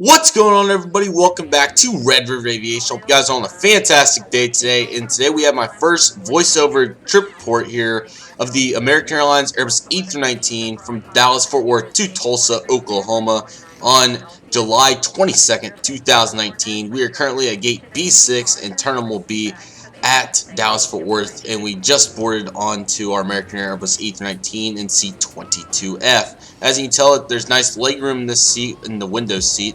What's going on, everybody? Welcome back to Red River Aviation. Hope you guys are on a fantastic day today. And today we have my first voiceover trip report here of the American Airlines Airbus A319 from Dallas-Fort Worth to Tulsa, Oklahoma on July 22nd, 2019. We are currently at gate B6 and terminal B at Dallas-Fort Worth, and we just boarded onto our American Airbus A319 in C22F. As you can tell, there's nice legroom in this seat, in the window seat.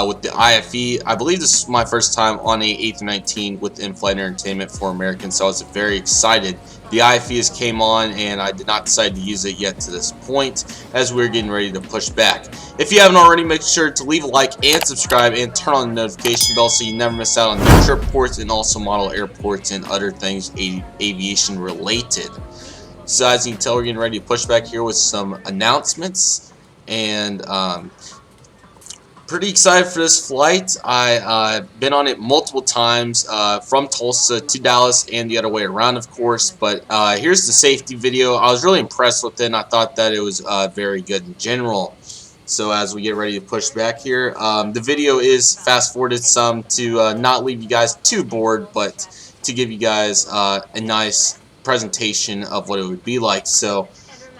With the IFE. I believe this is my first time on a A319 with in-flight entertainment for American, so I was very excited. The IFE came on, and I did not decide to use it yet to this point, as we're getting ready to push back. If you haven't already, make sure to leave a like and subscribe, and turn on the notification bell so you never miss out on new trip reports and also model airports and other things aviation related. So as you can tell, we're getting ready to push back here with some announcements, and pretty excited for this flight. I've been on it multiple times from Tulsa to Dallas and the other way around, of course. But here's the safety video. I was really impressed with it, and I thought that it was very good in general. So as we get ready to push back here, the video is fast forwarded some to not leave you guys too bored, but to give you guys a nice presentation of what it would be like. So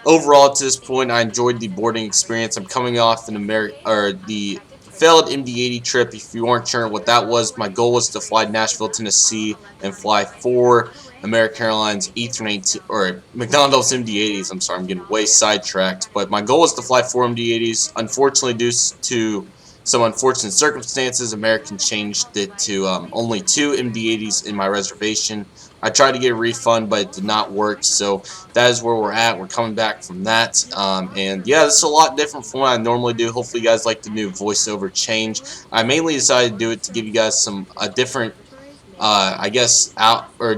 overall, to this point, I enjoyed the boarding experience. I'm coming off the failed MD-80 trip. If you weren't sure what that was, my goal was to fly Nashville, Tennessee, and fly 4 American Airlines E319 or McDonald's MD-80s. I'm sorry, I'm getting way sidetracked. But my goal was to fly 4 MD-80s. Unfortunately, due to some unfortunate circumstances, American changed it to only 2 MD-80s in my reservation. I tried to get a refund, but it did not work, so that is where we're at. We're coming back from that, and yeah, this is a lot different from what I normally do. Hopefully you guys like the new voiceover change. I mainly decided to do it to give you guys a different, I guess,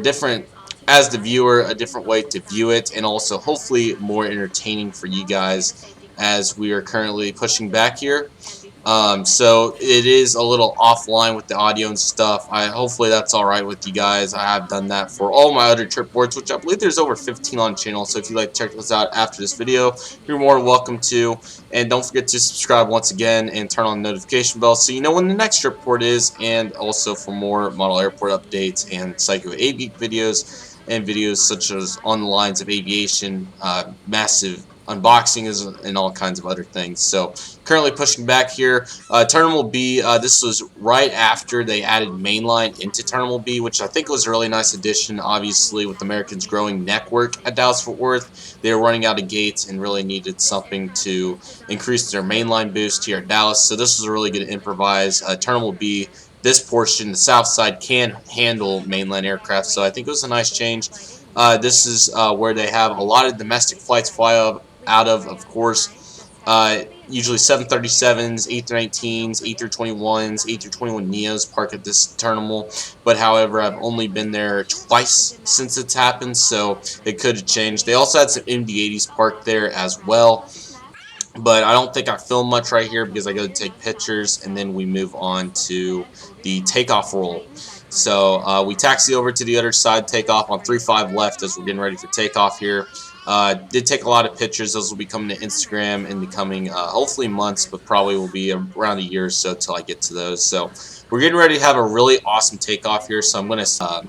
different, as the viewer, a different way to view it, and also hopefully more entertaining for you guys as we are currently pushing back here. So it is a little offline with the audio and stuff. Hopefully that's alright with you guys. I have done that for all my other trip boards, which I believe there's over 15 on the channel. So if you'd like to check those out after this video, you're more than welcome to. And don't forget to subscribe once again and turn on the notification bell so you know when the next trip report is, and also for more model airport updates and Psycho Aviate videos and videos such as on the lines of aviation, massive unboxing and all kinds of other things. So currently pushing back here. Terminal B, this was right after they added mainline into Terminal B, which I think was a really nice addition. Obviously, with Americans' growing network at Dallas-Fort Worth, they were running out of gates and really needed something to increase their mainline boost here at Dallas. So this was a really good improvise. Terminal B, this portion, the south side, can handle mainline aircraft, so I think it was a nice change. This is where they have a lot of domestic flights fly out of course. Usually 737s, A319s, A321s, A321neos park at this terminal. But however, I've only been there twice since it's happened, so it could have changed. They also had some MD-80s parked there as well. But I don't think I filmed much right here because I go to take pictures, and then we move on to the takeoff roll. So we taxi over to the other side, takeoff on 35 left as we're getting ready for takeoff here. Did take a lot of pictures. Those will be coming to Instagram in the coming, hopefully months, but probably will be around a year or so till I get to those. So we're getting ready to have a really awesome takeoff here, so I'm going to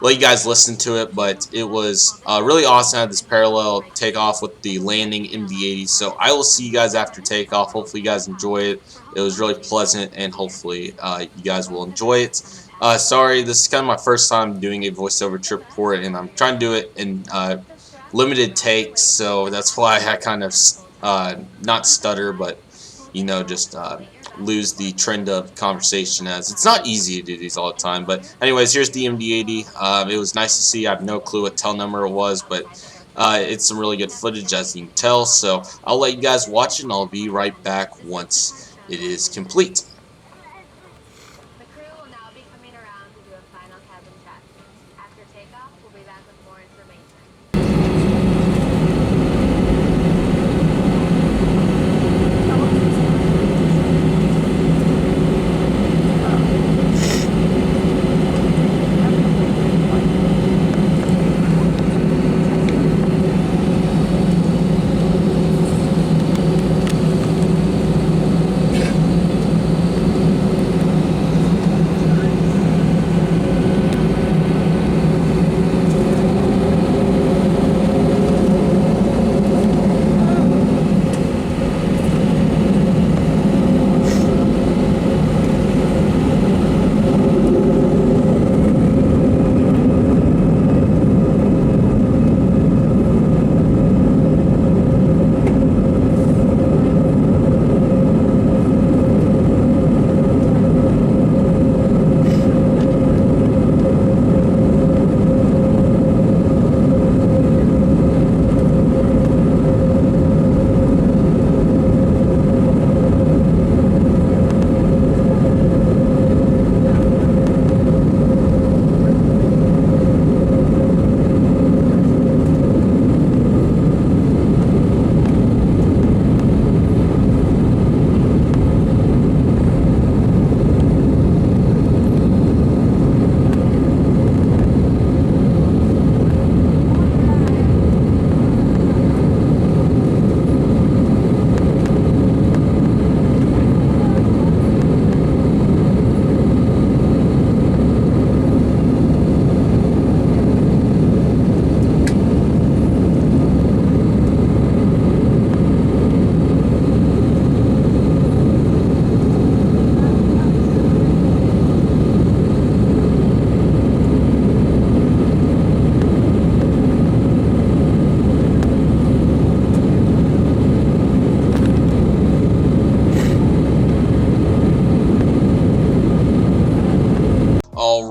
let you guys listen to it, but it was really awesome. I had this parallel takeoff with the landing MD-80. So I will see you guys after takeoff. Hopefully you guys enjoy it. It was really pleasant, and hopefully you guys will enjoy it. Sorry, this is kind of my first time doing a voiceover trip report, and I'm trying to do it in limited takes, so that's why I kind of not stutter, but you know, just lose the trend of conversation, as it's not easy to do these all the time. But anyways, here's the MD-80. It was nice to see. I have no clue what tail number it was, but it's some really good footage, as you can tell. So I'll let you guys watch it, and I'll be right back once it is complete. The crew will now be coming around to do a final cabin check. After takeoff, we'll be back with more information.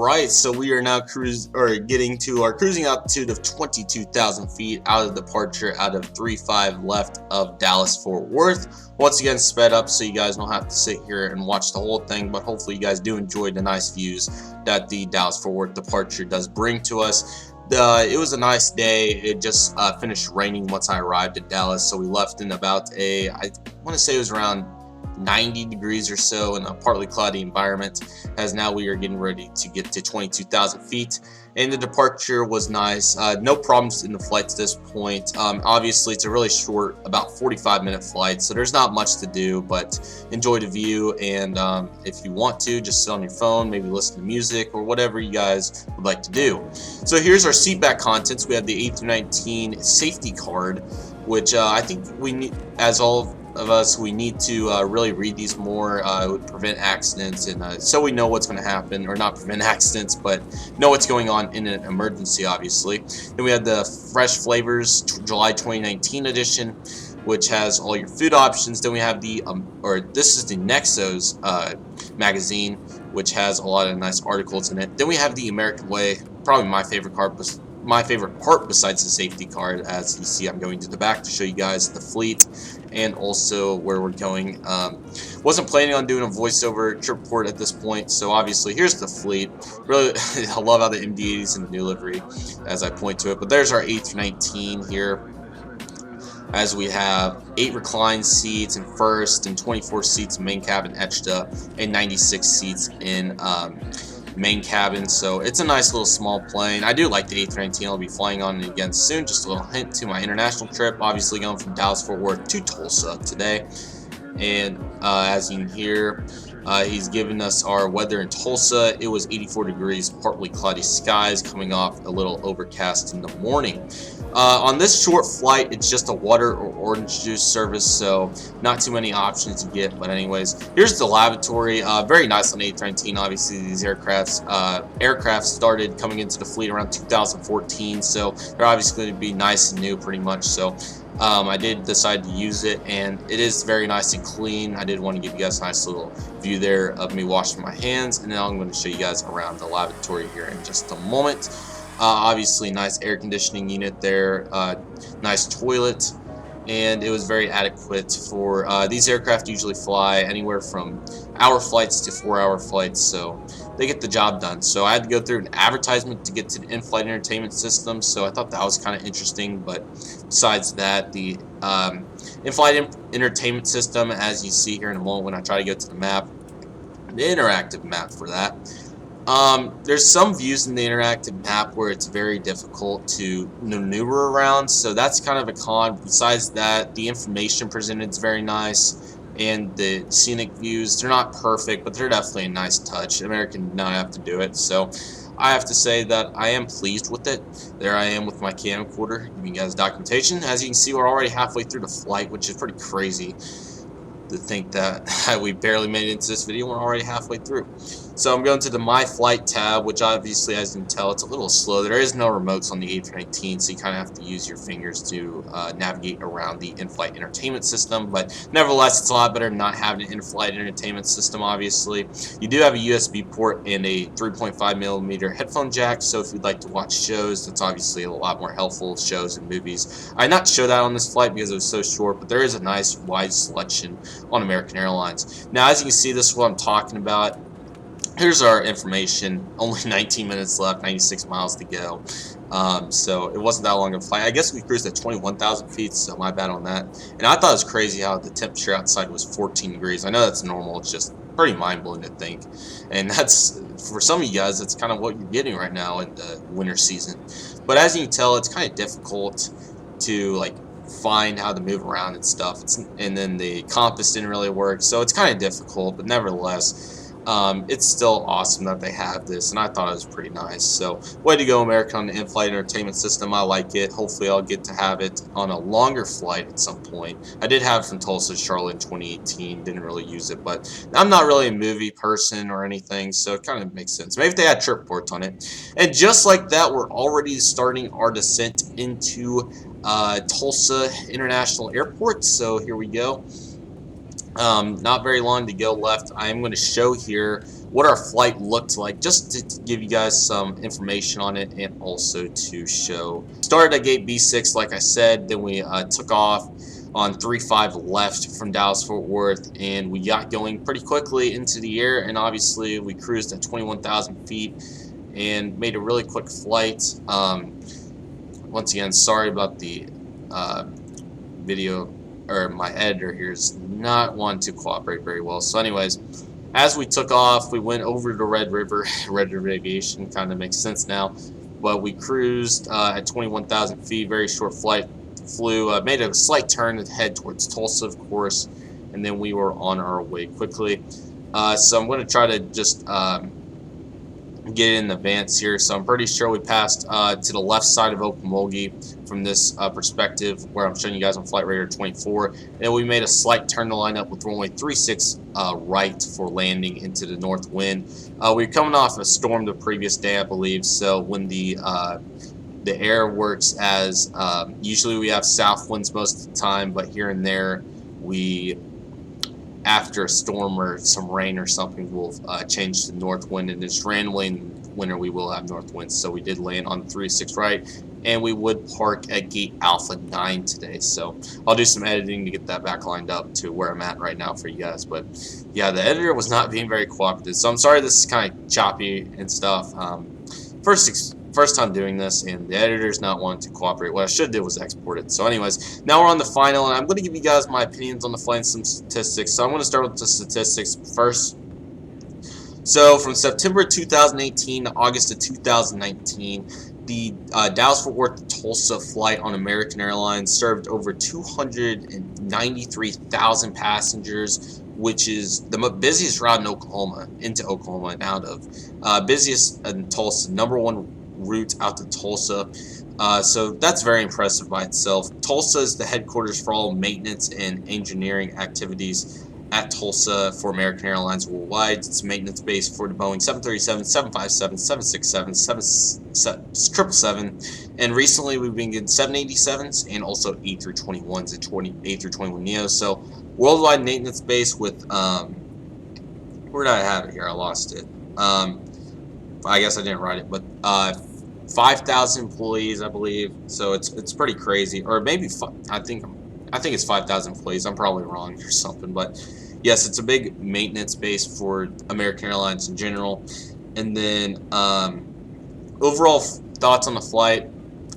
Alright, so we are now getting to our cruising altitude of 22,000 feet out of departure out of 35 left of Dallas Fort Worth. Once again, sped up so you guys don't have to sit here and watch the whole thing, but hopefully you guys do enjoy the nice views that the Dallas Fort Worth departure does bring to us. It was a nice day. It just finished raining once I arrived at Dallas, so we left in about I want to say it was around 90 degrees or so in a partly cloudy environment, as now we are getting ready to get to 22,000 feet, and the departure was nice. No problems in the flight to this point. Obviously it's a really short, about 45-minute flight, so there's not much to do but enjoy the view, and if you want to, just sit on your phone, maybe listen to music or whatever you guys would like to do. So here's our seatback contents. We have the A319 safety card, which I think we need, as all of us, we need to really read these more. It would prevent accidents, and so we know what's going to happen, or not prevent accidents, but know what's going on in an emergency, obviously. Then we have the Fresh Flavors July 2019 edition, which has all your food options. Then we have the this is the Nexos magazine, which has a lot of nice articles in it. Then we have the American Way, probably my favorite part besides the safety card. As you see, I'm going to the back to show you guys the fleet and also where we're going. Wasn't planning on doing a voiceover trip report at this point, so obviously here's the fleet. Really, I love how the MD-80s in the new livery as I point to it. But there's our A319 here, as we have 8 reclined seats in first and 24 seats in main cabin extra and 96 seats in main cabin. So it's a nice little small plane. I do like the A319. I'll be flying on it again soon. Just a little hint to my international trip, obviously going from Dallas Fort Worth to Tulsa today. And as you can hear, he's giving us our weather in Tulsa. It was 84 degrees, partly cloudy skies, coming off a little overcast in the morning. On this short flight, it's just a water or orange juice service, so not too many options to get. But anyways, here's the lavatory. Very nice on A319. Obviously, these aircraft started coming into the fleet around 2014, so they're obviously going to be nice and new pretty much. So I did decide to use it, and it is very nice and clean. I did want to give you guys a nice little view there of me washing my hands, and now I'm going to show you guys around the lavatory here in just a moment. Obviously, nice air conditioning unit there, nice toilet, and it was very adequate for these aircraft. Usually fly anywhere from hour flights to 4-hour flights, so they get the job done. So I had to go through an advertisement to get to the in-flight entertainment system, so I thought that was kind of interesting. But besides that, the in-flight entertainment system, as you see here in a moment when I try to go to the map, the interactive map for that, there's some views in the interactive map where it's very difficult to maneuver around, so that's kind of a con. Besides that, the information presented is very nice, and the scenic views, they're not perfect, but they're definitely a nice touch. American did not have to do it, so I have to say that I am pleased with it. There I am with my camcorder giving you guys documentation. As you can see, we're already halfway through the flight, which is pretty crazy to think that we barely made it into this video. We're already halfway through. So I'm going to the My Flight tab, which obviously, as you can tell, it's a little slow. There is no remotes on the A319, so you kind of have to use your fingers to navigate around the in-flight entertainment system. But nevertheless, it's a lot better than not having an in-flight entertainment system, obviously. You do have a USB port and a 3.5mm headphone jack, so if you'd like to watch shows, that's obviously a lot more helpful, shows and movies. I did not show that on this flight because it was so short, but there is a nice wide selection on American Airlines. Now, as you can see, this is what I'm talking about. Here's our information. Only 19 minutes left, 96 miles to go. So it wasn't that long of a flight. I guess we cruised at 21,000 feet, so my bad on that. And I thought it was crazy how the temperature outside was 14 degrees. I know that's normal. It's just pretty mind-blowing to think. And that's, for some of you guys, that's kind of what you're getting right now in the winter season. But as you can tell, it's kind of difficult to, find how to move around and stuff. And then the compass didn't really work, so it's kind of difficult, but nevertheless, it's still awesome that they have this, and I thought it was pretty nice. So way to go, American, on the in-flight entertainment system. I like it. Hopefully I'll get to have it on a longer flight at some point. I did have it from Tulsa to Charlotte in 2018. Didn't really use it, but I'm not really a movie person or anything, so it kind of makes sense. Maybe if they had trip reports on it. And just like that, we're already starting our descent into Tulsa International Airport. So here we go. Not very long to go left. I am going to show here what our flight looked like, just to give you guys some information on it, and also to show. Started at gate B6, like I said, then we took off on 35 left from Dallas Fort Worth, and we got going pretty quickly into the air, and obviously we cruised at 21,000 feet and made a really quick flight. Once again, sorry about the video, or my editor here is not wanting to cooperate very well. So anyways, as we took off, we went over to Red River. Red River Aviation kind of makes sense now, but we cruised at 21,000 feet, very short flight, flew, made a slight turn to head towards Tulsa, of course, and then we were on our way quickly. So I'm going to try to just get it in advance here. So I'm pretty sure we passed to the left side of Okmulgee from this perspective, where I'm showing you guys on Flight Radar 24. And we made a slight turn to line up with runway 36 right for landing into the north wind. We were coming off a storm the previous day, I believe. So when the air works as usually we have south winds most of the time, but here and there we, after a storm or some rain or something, will change to north wind, and just randomly in winter we will have north winds. So we did land on the 36 right, and we would park at gate Alpha 9 today. So I'll do some editing to get that back lined up to where I'm at right now for you guys. But yeah, the editor was not being very cooperative, so I'm sorry this is kind of choppy and stuff. First time doing this, and the editor's not wanting to cooperate. What I should do was export it. So anyways, now we're on the final, and I'm going to give you guys my opinions on the flight and some statistics. So I'm going to start with the statistics first. So from September 2018 to August of 2019, the Dallas-Fort Worth-Tulsa flight on American Airlines served over 293,000 passengers, which is the busiest route in Oklahoma, into Oklahoma and out of. Busiest in Tulsa, #1 route out to Tulsa. So that's very impressive by itself. Tulsa is the headquarters for all maintenance and engineering activities at Tulsa for American Airlines worldwide. It's a maintenance base for the Boeing 737, 757, 767, 777, and recently we've been getting 787s and also A321s and A321neos. So worldwide maintenance base with where did I have it here? I lost it. I guess I didn't write it, but 5,000 employees, I believe. So it's pretty crazy, or maybe I think it's 5,000 employees. I'm probably wrong or something, but yes, it's a big maintenance base for American Airlines in general. And then overall thoughts on the flight.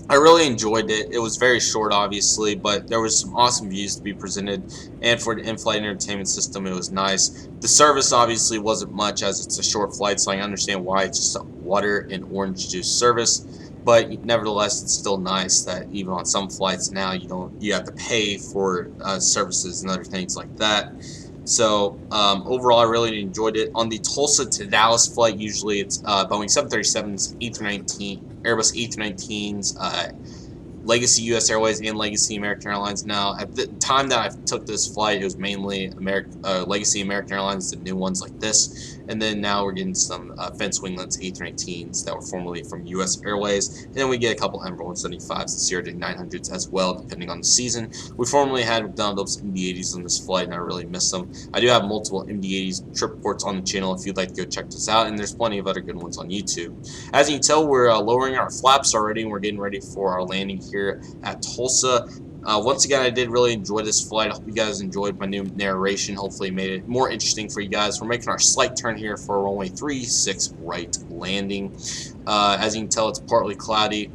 I really enjoyed it. It was very short, obviously, but there was some awesome views to be presented, and for the in-flight entertainment system, it was nice. The service obviously wasn't much, as it's a short flight, so I understand why it's just a water and orange juice service. But nevertheless, it's still nice that even on some flights now you have to pay for services and other things like that. So overall, I really enjoyed it. On the Tulsa to Dallas flight, usually it's Boeing 737s, A319, Airbus A319s, Legacy U.S. Airways, and Legacy American Airlines. Now, at the time that I took this flight, it was mainly Legacy American Airlines, the new ones like this. And then now we're getting some fence winglets A319s that were formerly from U.S. Airways. And then we get a couple Embraer 175s and Sierra 900s as well, depending on the season. We formerly had McDonald's MD-80s on this flight, and I really miss them. I do have multiple MD-80s trip reports on the channel if you'd like to go check this out, and there's plenty of other good ones on YouTube. As you can tell, we're lowering our flaps already, and we're getting ready for our landing here at Tulsa. Once again, I did really enjoy this flight. I hope you guys enjoyed my new narration. Hopefully, it made it more interesting for you guys. We're making our slight turn here for a runway 36 right landing. As you can tell, it's partly cloudy,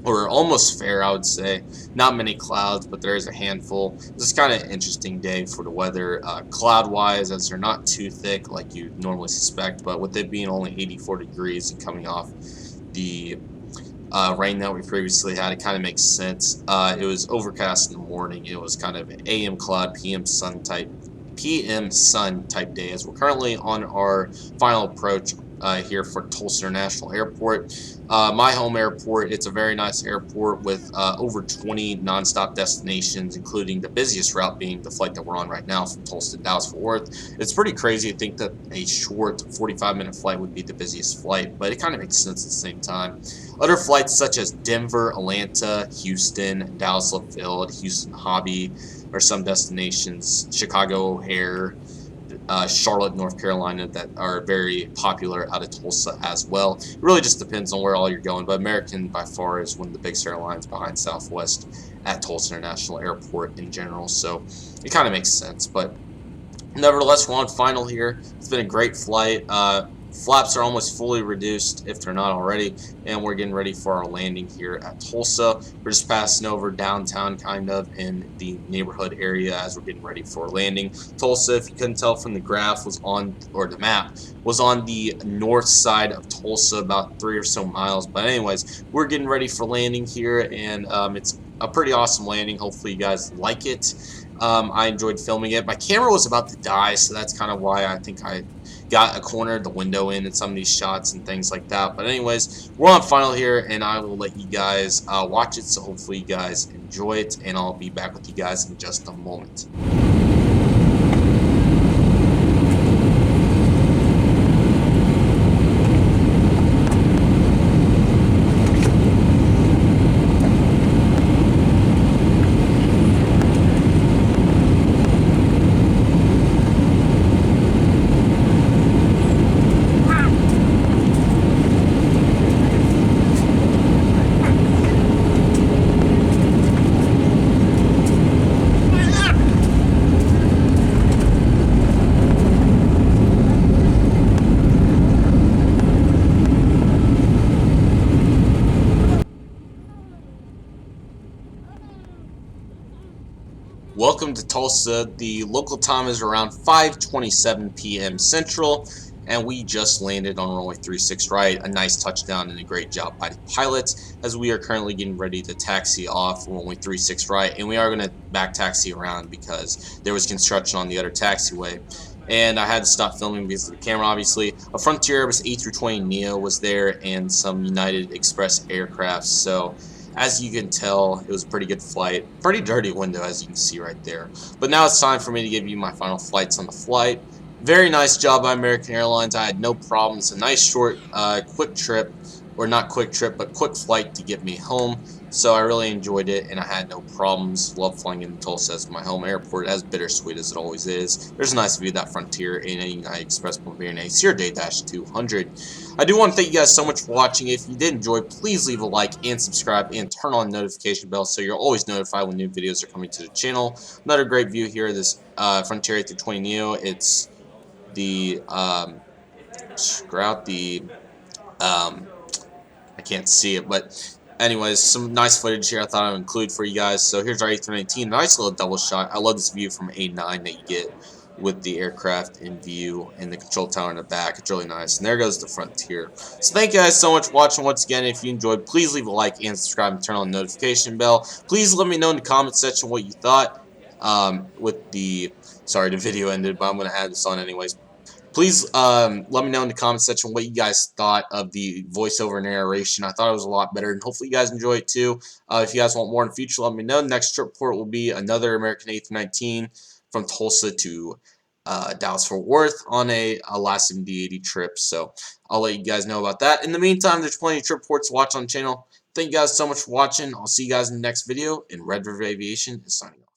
or almost fair, I would say. Not many clouds, but there is a handful. This is kind of an interesting day for the weather, cloud-wise, as they're not too thick like you normally suspect, but with it being only 84 degrees and coming off the rain that we previously had, it kind of makes sense. It was overcast in the morning. It was kind of an AM cloud, PM sun type day, as we're currently on our final approach here for Tulsa International Airport. My home airport. It's a very nice airport with over 20 nonstop destinations, including the busiest route being the flight that we're on right now from Tulsa to Dallas-Fort Worth. It's pretty crazy to think that a short 45-minute flight would be the busiest flight, but it kind of makes sense at the same time. Other flights such as Denver, Atlanta, Houston, Dallas-Love Field, Houston Hobby, or some destinations, Chicago O'Hare, Charlotte, North Carolina, that are very popular out of Tulsa as well. It really just depends on where all you're going, but American by far is one of the biggest airlines behind Southwest at Tulsa International Airport in general, so it kind of makes sense. But nevertheless, we're on final here. It's been a great flight. Flaps are almost fully reduced, if they're not already, and we're getting ready for our landing here at Tulsa. We're just passing over downtown, kind of, in the neighborhood area as we're getting ready for landing. Tulsa, if you couldn't tell from the graph, was on, or the map, was on the north side of Tulsa, about 3 or so miles. But anyways, we're getting ready for landing here, and it's a pretty awesome landing. Hopefully you guys like it. I enjoyed filming it. My camera was about to die, so that's kind of why I think I got a corner of the window in some of these shots and things like that. But anyways, we're on final here, and I will let you guys watch it, so hopefully you guys enjoy it, and I'll be back with you guys in just a moment. Welcome to Tulsa. The local time is around 5:27 p.m. Central, and we just landed on runway 36 right. A nice touchdown and a great job by the pilots, as we are currently getting ready to taxi off runway 36 right, and we are going to back taxi around because there was construction on the other taxiway. And I had to stop filming because of the camera, obviously. A Frontier Airbus A320neo was there, and some United Express aircraft. So as you can tell, it was a pretty good flight. Pretty dirty window, as you can see right there. But now it's time for me to give you my final flights on the flight. Very nice job by American Airlines. I had no problems. A nice short, quick trip, or not quick trip, but quick flight to get me home. So I really enjoyed it, and I had no problems. Love flying into Tulsa as my home airport, as bittersweet as it always is. There's a nice view of that Frontier in a United Express Bavarian A Day-200. I do want to thank you guys so much for watching. If you did enjoy, please leave a like and subscribe and turn on the notification bell so you're always notified when new videos are coming to the channel. Another great view here of this Frontier A320neo. It's the um, I can't see it, but anyways, some nice footage here I thought I would include for you guys. So here's our A319, nice little double shot. I love this view from A9 that you get with the aircraft in view and the control tower in the back. It's really nice. And there goes the Frontier. So thank you guys so much for watching. Once again, if you enjoyed, please leave a like and subscribe and turn on the notification bell. Please let me know in the comment section what you thought with the, sorry, the video ended, but I'm going to add this on anyways. Please let me know in the comment section what you guys thought of the voiceover narration. I thought it was a lot better, and hopefully you guys enjoy it too. If you guys want more in the future, let me know. Next trip port will be another American A319 from Tulsa to Dallas-Fort Worth on a lasting D80 trip. So I'll let you guys know about that. In the meantime, there's plenty of trip ports to watch on the channel. Thank you guys so much for watching. I'll see you guys in the next video, and Red River Aviation is signing off.